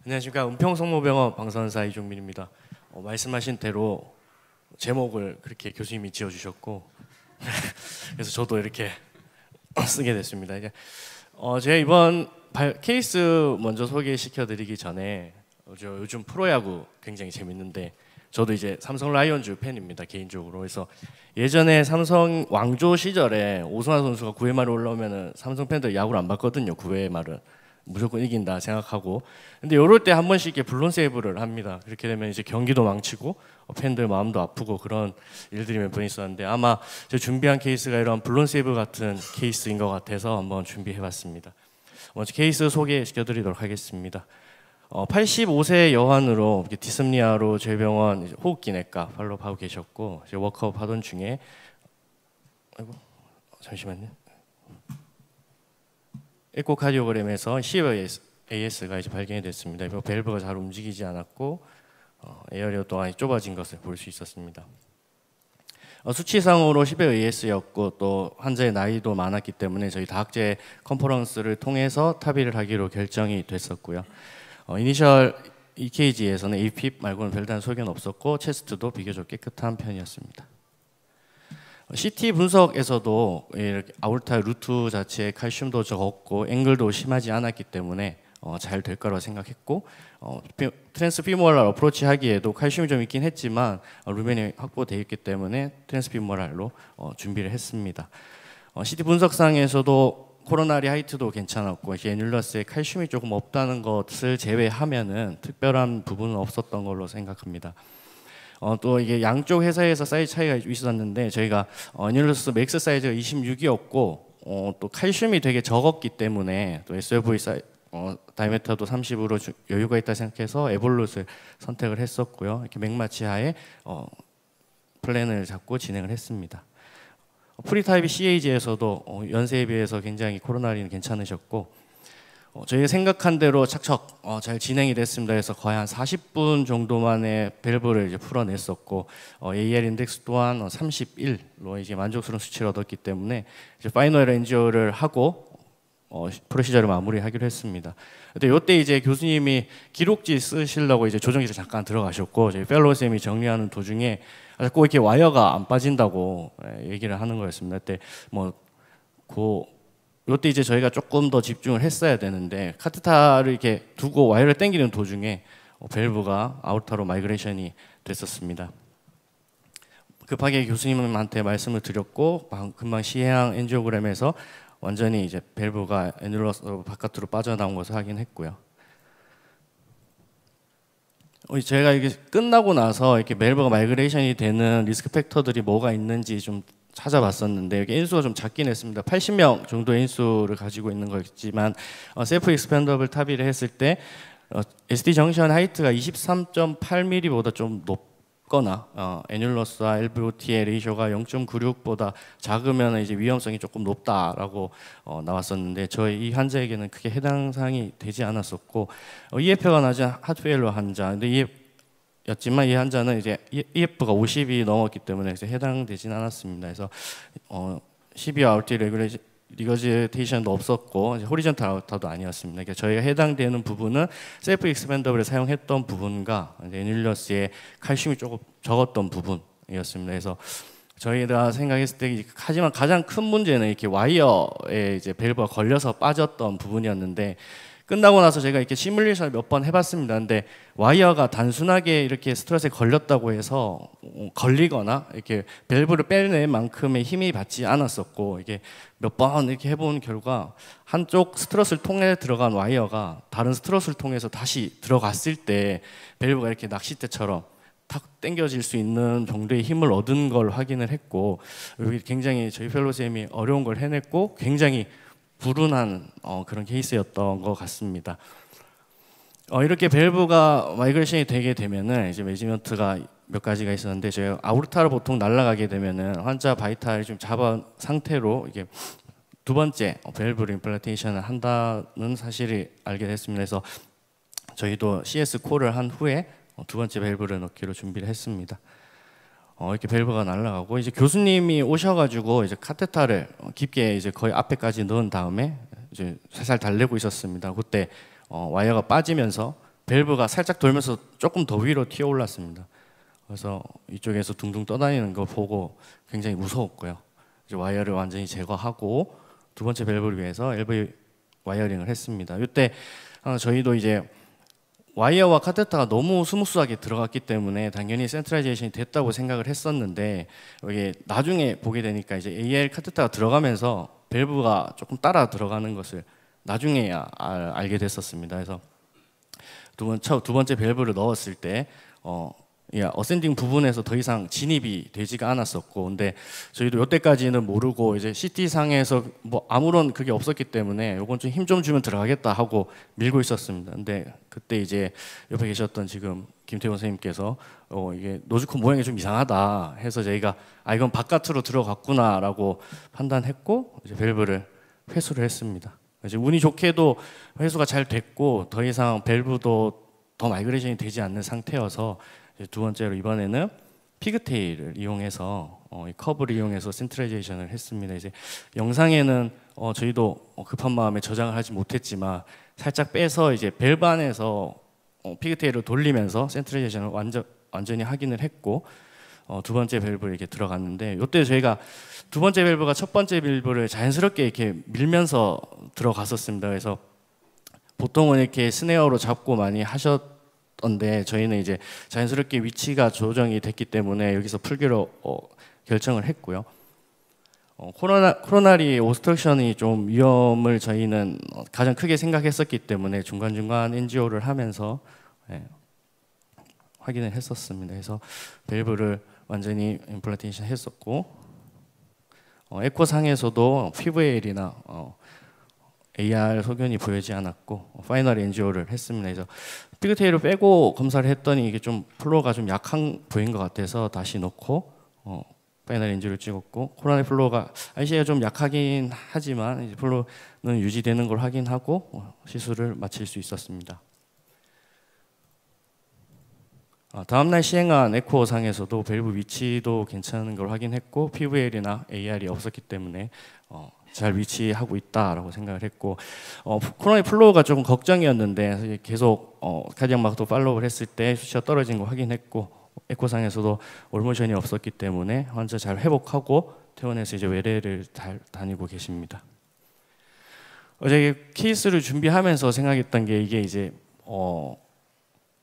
안녕하십니까. 은평성모병원 방사선사 이종민입니다. 말씀하신 대로 제목을 그렇게 교수님이 지어주셨고 그래서 저도 이렇게 쓰게 됐습니다. 이제 제가 이번 케이스 먼저 소개시켜드리기 전에 저 요즘 프로야구 굉장히 재밌는데 저도 이제 삼성 라이온즈 팬입니다, 개인적으로. 그래서 예전에 삼성 왕조 시절에 오승환 선수가 9회 말에 올라오면은 삼성 팬들 야구를 안 봤거든요. 9회 말은 무조건 이긴다 생각하고. 근데 이럴 때 한 번씩 이렇게 블론 세이브를 합니다. 그렇게 되면 이제 경기도 망치고 팬들 마음도 아프고 그런 일들이 몇 번 있었는데, 아마 제가 준비한 케이스가 이런 블론 세이브 같은 케이스인 것 같아서 한번 준비해봤습니다. 먼저 케이스 소개시켜드리도록 하겠습니다. 85세 여환으로 디스프니아로 저희 병원 호흡기내과 팔로우하고 계셨고, 이제 워크업 하던 중에 잠시만요. 에코카디오그램에서 CVAS가 이제 발견이 됐습니다. 밸브가 잘 움직이지 않았고 에어리어 또한 좁아진 것을 볼 수 있었습니다. 수치상으로 CVAS였고 또 환자의 나이도 많았기 때문에 저희 다학제 컨퍼런스를 통해서 합의를 하기로 결정이 됐었고요. 이니셜 EKG에서는 AFib 말고는 별다른 소견 없었고 체스트도 비교적 깨끗한 편이었습니다. CT 분석에서도 아orta 루트 자체에 칼슘도 적었고 앵글도 심하지 않았기 때문에 잘 될 거라고 생각했고, 트랜스피모랄 어프로치 하기에도 칼슘이 좀 있긴 했지만 루멘이 확보되어 있기 때문에 트랜스피모랄로 준비를 했습니다. CT 분석상에서도 코로나리 하이트도 괜찮았고 애뉴러스에 칼슘이 조금 없다는 것을 제외하면은 특별한 부분은 없었던 걸로 생각합니다. 또 이게 양쪽 회사에서 사이즈 차이가 있었는데 저희가 애뉴러스 맥스 사이즈가 26이었고 또 칼슘이 되게 적었기 때문에 또 SLV 다이메터도 30으로 여유가 있다 생각해서 에볼룻을 선택을 했었고요. 이렇게 맥마치하에 플랜을 잡고 진행을 했습니다. 프리타입 CAG에서도 연세에 비해서 굉장히 코로나리는 괜찮으셨고 저희가 생각한 대로 착척 잘 진행이 됐습니다. 그래서 거의 한 40분 정도 만에 밸브를 이제 풀어냈었고 AL 인덱스 또한 31로 이제 만족스러운 수치를 얻었기 때문에 이제 파이널 엔지오를 하고 프로시저를 마무리하기로 했습니다. 근데 이때 이제 교수님이 기록지 쓰시려고 이제 조정기를 잠깐 들어가셨고 저희 펠로우 쌤이 정리하는 도중에 꼭 이렇게 와이어가 안 빠진다고 얘기를 하는 거였습니다. 그때 이때 이제 저희가 조금 더 집중을 했어야 되는데 카테타를 이렇게 두고 와이어를 당기는 도중에 밸브가 아우터로 마이그레이션이 됐었습니다. 급하게 교수님한테 말씀을 드렸고 금방 시해양 엔지오그램에서 완전히 이제 밸브가 애뉴러스 바깥으로 빠져나온 것을 확인했고요. 제가 이게 끝나고 나서 이렇게 밸브가 마이그레이션이 되는 리스크 팩터들이 뭐가 있는지 좀 찾아봤었는데 여기 인수가 좀 작긴 했습니다. 80명 정도의 인수를 가지고 있는 거였지만 셀프 익스펜더블 탑의를 했을 때 SD 정션 하이트가 23.8mm보다 좀 높거나 애뉴러스와 LVOT의 레이쇼가 0.96보다 작으면 이제 위험성이 조금 높다라고 나왔었는데 저희 이 환자에게는 크게 해당 사항이 되지 않았었고 EF가 낮은 하트페일러 환자, 근데 였지만 이 환자는 이제 EF가 50이 넘었기 때문에 해당되진 않았습니다. 그래서 CBR 아우티 리거지테이션도 없었고 호리전탈 아우터도 아니었습니다. 그러니까 저희가 해당되는 부분은 셀프 익스펜더블에 사용했던 부분과 애뉴러스의 칼슘이 조금 적었던 부분이었습니다. 그래서 저희가 생각했을 때 하지만 가장 큰 문제는 이렇게 와이어에 이제 밸브가 걸려서 빠졌던 부분이었는데 끝나고 나서 제가 이렇게 시뮬레이션을 몇 번 해봤습니다. 근데 와이어가 단순하게 이렇게 스트레스에 걸렸다고 해서 걸리거나 이렇게 밸브를 빼낼 만큼의 힘이 받지 않았었고 이게 몇 번 이렇게 해본 결과 한쪽 스트러스를 통해 들어간 와이어가 다른 스트러스를 통해서 다시 들어갔을 때 밸브가 이렇게 낚싯대처럼 탁 당겨질 수 있는 정도의 힘을 얻은 걸 확인을 했고 여기 굉장히 저희 펠로쌤이 어려운 걸 해냈고 굉장히 불운한 그런 케이스였던 것 같습니다. 이렇게 밸브가 마이그레이션이 되게 되면은 이제 매지먼트가 몇 가지가 있었는데 저희 아오르타를 보통 날아가게 되면은 환자 바이탈을 좀 잡은 상태로 이게 두 번째 밸브를 임플란테이션을 한다는 사실을 알게 됐습니다. 그래서 저희도 CS 콜을 한 후에 두 번째 밸브를 넣기로 준비를 했습니다. 이렇게 밸브가 날아가고 이제 교수님이 오셔가지고 이제 카테타를 깊게 이제 거의 앞에까지 넣은 다음에 이제 살살 달래고 있었습니다. 그때 와이어가 빠지면서 밸브가 살짝 돌면서 조금 더 위로 튀어 올랐습니다. 그래서 이쪽에서 둥둥 떠다니는 거 보고 굉장히 무서웠고요. 이제 와이어를 완전히 제거하고 두 번째 밸브를 위해서 LV 와이어링을 했습니다. 이때 저희도 이제 와이어와 카테터가 너무 스무스하게 들어갔기 때문에 당연히 센트라이제이션이 됐다고 생각을 했었는데 이게 나중에 보게 되니까 이제 AL 카테터가 들어가면서 밸브가 조금 따라 들어가는 것을 나중에야 알게 됐었습니다. 그래서 두 번째 밸브를 넣었을 때 어센딩 부분에서 더 이상 진입이 되지가 않았었고, 근데 저희도 이때까지는 모르고 이제 CT 상에서 뭐 아무런 그게 없었기 때문에 요건 좀 힘 좀 주면 들어가겠다 하고 밀고 있었습니다. 근데 그때 이제 옆에 계셨던 지금 김태훈 선생님께서 이게 노즈코 모양이 좀 이상하다 해서 저희가 이건 바깥으로 들어갔구나라고 판단했고 이제 밸브를 회수를 했습니다. 이제 운이 좋게도 회수가 잘 됐고 더 이상 밸브도 더 마이그레이션이 되지 않는 상태여서 두 번째로 이번에는 피그테일을 이용해서 이 커브를 이용해서 센트라이제이션을 했습니다. 이제 영상에는 저희도 급한 마음에 저장을 하지 못했지만 살짝 빼서 이제 밸브 안에서 피그테일을 돌리면서 센트라이제이션을 완전히 확인을 했고 두 번째 밸브를 이렇게 들어갔는데 이때 저희가 두 번째 밸브가 첫 번째 밸브를 자연스럽게 이렇게 밀면서 들어갔었습니다. 그래서 보통은 이렇게 스네어로 잡고 많이 하셨던데 저희는 이제 자연스럽게 위치가 조정이 됐기 때문에 여기서 풀기로 결정을 했고요. 코로나리 오스트럭션이 좀 위험을 저희는 가장 크게 생각했었기 때문에 중간중간 NGO를 하면서 확인을 했었습니다. 그래서 밸브를 완전히 임플란테이션 했었고 에코상에서도 PVL이나 AR 소견이 보이지 않았고 파이널 NGO를 했습니다. 그래서 피그테일을 빼고 검사를 했더니 이게 좀 플로어가 좀 약한 보인 것 같아서 다시 넣고 파이널 NGO를 찍었고 코로나 플로어가 IC가 좀 약하긴 하지만 이제 플로어는 유지되는 걸 확인하고 시술을 마칠 수 있었습니다. 다음날 시행한 에코상에서도 밸브 위치도 괜찮은 걸 확인했고 PVL이나 AR이 없었기 때문에 잘 위치하고 있다라고 생각을 했고 코로나 플로우가 조금 걱정이었는데 계속 카디악 마크도 팔로우를 했을 때 수치가 떨어진 거 확인했고 에코상에서도 올모션이 없었기 때문에 환자 잘 회복하고 퇴원해서 이제 외래를 잘 다니고 계십니다. 어제 케이스를 준비하면서 생각했던 게 이게 이제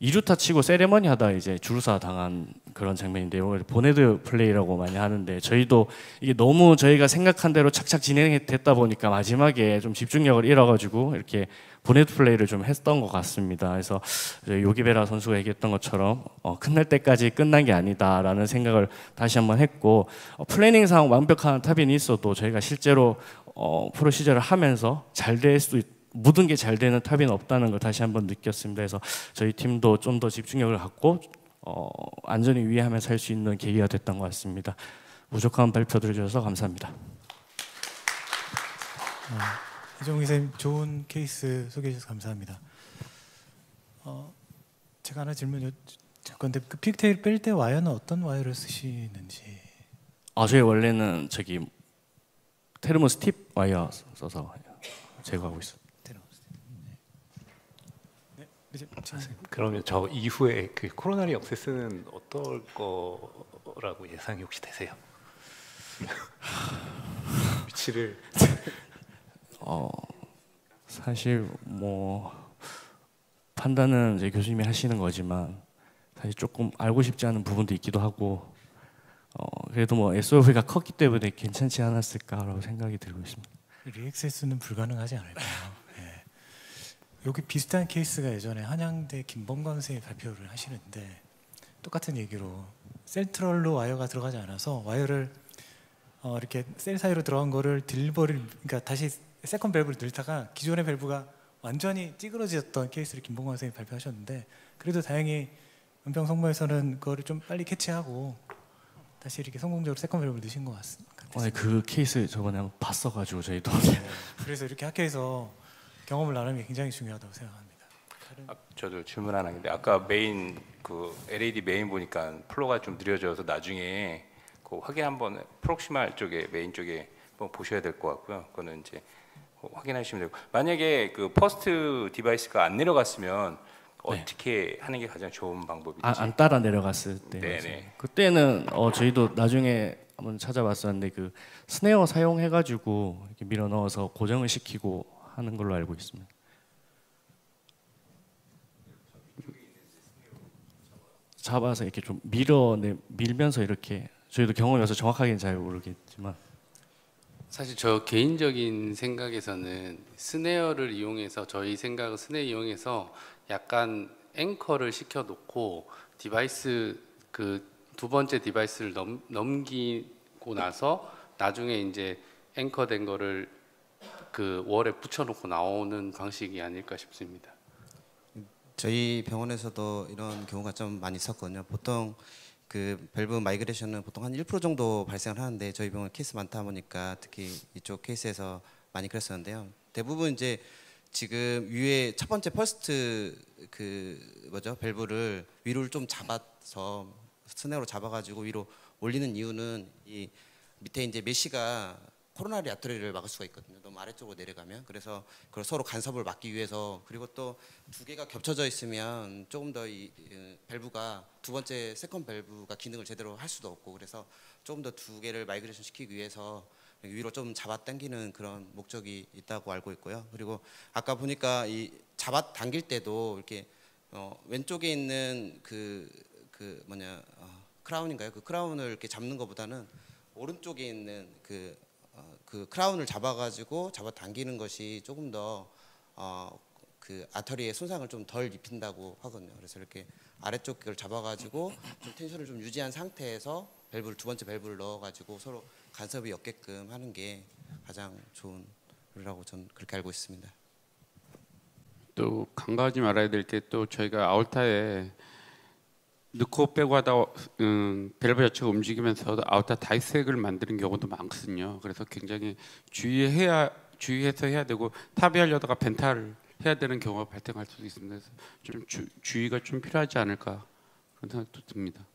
2루타 치고 세레머니 하다 이제 주루사 당한 그런 장면인데요. 보네드 플레이라고 많이 하는데 저희도 이게 너무 저희가 생각한 대로 착착 진행됐다 보니까 마지막에 좀 집중력을 잃어가지고 이렇게 보네드 플레이를 좀 했던 것 같습니다. 그래서 요기베라 선수가 얘기했던 것처럼 끝날 때까지 끝난 게 아니다라는 생각을 다시 한번 했고 플래닝상 완벽한 탑인이 있어도 저희가 실제로 프로시저를 하면서 잘 될 수도 모든 게 잘 되는 탑은 없다는 걸 다시 한번 느꼈습니다. 그래서 저희 팀도 좀 더 집중력을 갖고 안전을 위의하면서 할 수 있는 계기가 됐던 것 같습니다. 부족한 발표들을 주셔서 감사합니다. 이종희 선생님 좋은 케이스 소개해 주셔서 감사합니다. 제가 하나 질문 여쭤 건데 그 픽테일 뺄 때 와이어는 어떤 와이어를 쓰시는지? 저희 원래는 테르모 스팁 와이어 써서 제거하고 있어요. 그러면 저 이후에 그 코로나리 억세스는 어떨 거라고 예상이 혹시 되세요? 위치를 사실 뭐 판단은 이제 교수님이 하시는 거지만 사실 조금 알고 싶지 않은 부분도 있기도 하고 그래도 뭐 SOV가 컸기 때문에 괜찮지 않았을까라고 생각이 들고 있습니다. 리액세스는 불가능하지 않을까요? 여기 비슷한 케이스가 예전에 한양대 김범관 선생님이 발표를 하시는데 똑같은 얘기로 센트럴로 와이어가 들어가지 않아서 와이어를 이렇게 셀 사이로 들어간 거를 그러니까 다시 세컨 밸브를 넣다가 기존의 밸브가 완전히 찌그러졌던 케이스를 김범관 선생님이 발표하셨는데 그래도 다행히 연평 성모에서는 그거를 좀 빨리 캐치하고 다시 이렇게 성공적으로 세컨 밸브를 넣으신 것 같습니다. 그 케이스 저번에 한번 봤어가지고 저희도 그래서 이렇게 학회에서 경험을 나누는 게 굉장히 중요하다고 생각합니다. 저도 질문 하나 있는데 아까 메인 그 LED 메인 보니까 플로가 좀 느려져서 나중에 그 확인 한번 프록시말 쪽에 메인 쪽에 한번 보셔야 될 것 같고요. 그거는 이제 확인하시면 되고 만약에 그 퍼스트 디바이스가 안 내려갔으면 어떻게 하는 게 가장 좋은 방법인지. 안 따라 내려갔을 때. 네네. 그때는 저희도 나중에 한번 찾아봤었는데 그 스네어 사용해가지고 이렇게 밀어 넣어서 고정을 시키고 하는 걸로 알고 있습니다. 잡아서 이렇게 좀 밀면서 이렇게 저희도 경험이 없어서 정확하게는 잘 모르겠지만 사실 저 개인적인 생각에서는 스네어를 이용해서 저희 생각은 스네어 이용해서 약간 앵커를 시켜놓고 디바이스 그 두 번째 디바이스를 넘기고 나서 나중에 이제 앵커된 거를 그 월에 붙여놓고 나오는 방식이 아닐까 싶습니다. 저희 병원에서도 이런 경우가 좀 많이 있었거든요. 보통 그 밸브 마이그레이션은 보통 한 1% 정도 발생을 하는데 저희 병원 케이스 많다 보니까 특히 이쪽 케이스에서 많이 그랬었는데요. 대부분 이제 지금 위에 첫 번째 퍼스트 밸브를 위로를 좀 잡아서 스네어로 잡아가지고 위로 올리는 이유는 이 밑에 이제 메쉬가 코로나리 아트리를 막을 수가 있거든요. 너무 아래쪽으로 내려가면. 그래서 그걸 서로 간섭을 막기 위해서, 그리고 또 두 개가 겹쳐져 있으면 조금 더 이 밸브가 두 번째 세컨 밸브가 기능을 제대로 할 수도 없고, 그래서 조금 더 두 개를 마이그레이션 시키기 위해서 위로 좀 잡아 당기는 그런 목적이 있다고 알고 있고요. 그리고 아까 보니까 이 잡아 당길 때도 이렇게 왼쪽에 있는 크라운인가요? 그 크라운을 이렇게 잡는 것보다는 오른쪽에 있는 그 크라운을 잡아가지고 잡아 당기는 것이 조금 더 그 아터리에 손상을 좀 덜 입힌다고 하거든요. 그래서 이렇게 아래쪽 걸 잡아가지고 좀 텐션을 좀 유지한 상태에서 두 번째 밸브를 넣어가지고 서로 간섭이 없게끔 하는 게 가장 좋은 거라고 저는 그렇게 알고 있습니다. 또 간과하지 말아야 될 게, 또 저희가 아울타에 넣고 빼고 하다 밸브 자체가 움직이면서 아울타 다이색을 만드는 경우도 많거든요. 그래서 굉장히 주의해서 해야 되고, 탑이하려다가 벤탈을 해야 되는 경우가 발생할 수도 있습니다. 그래서 좀 주의가 좀 필요하지 않을까 그런 생각도 듭니다.